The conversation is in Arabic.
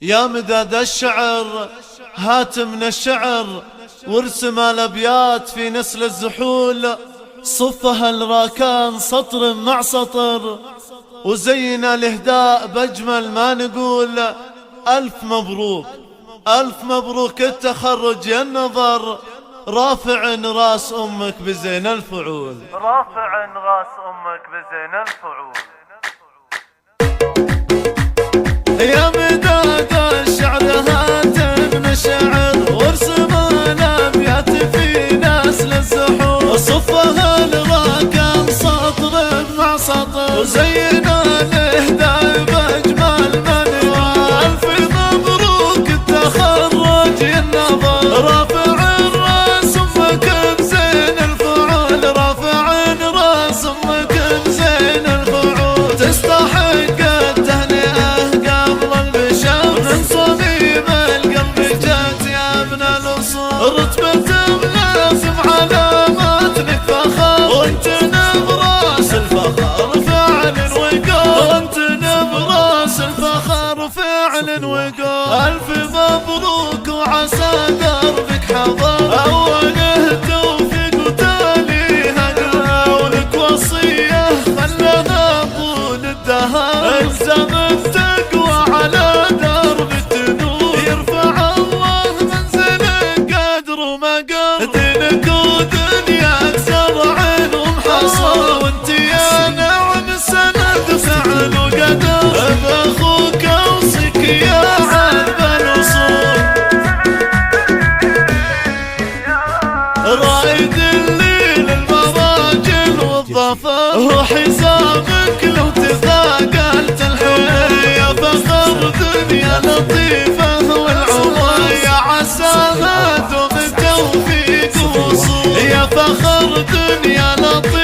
يا مداد الشعر هات من الشعر وارسم الابيات في نسل الزحول، صفها الراكان سطر مع سطر، وزين الاهداء باجمل ما نقول. الف مبروك الف مبروك التخرج يا النظر، رافع راس امك بزين الفعول، رافع راس امك بزين الفعول. يا مداد الشعر هات من الشعر وارسم الابيات في نسل الزحول، صفها الراكان سطر مع سطر، وزين الاهداء باجمل ما نقول. الف مبروك التخرج يا النظر، رافع راس امك بزين الفعول، رافع راس امك بزين الفعول. تستحق التهنئة قبل البشر، من صميم القلب جات يا ابن الاصول، رتبة ملازم علاماتك فخر، وانت نبراس الفخر فعل وقار، وانت نبراس الفخر فعل وقار. الف مبروك وعسى دربك حضر، اوله توفيق وتاليها قدر، ولك وصية خلنا طول الدهر، الزم التقوى على درب التنور، يرفع الله منزلك قدر ومقر، دينك ودنياك زرع ومحصر، وانت يا نعم سند فعل وقدر، باخوك اوصيك يا عذب الاصول، رايد الليل المراجل والظفر، وحزامك لو تثاقلت الحيل، يا فخر دنيا لطيفة والعمر، يا عساها دوم توفيق وصول، يا فخر دنيا لطيفة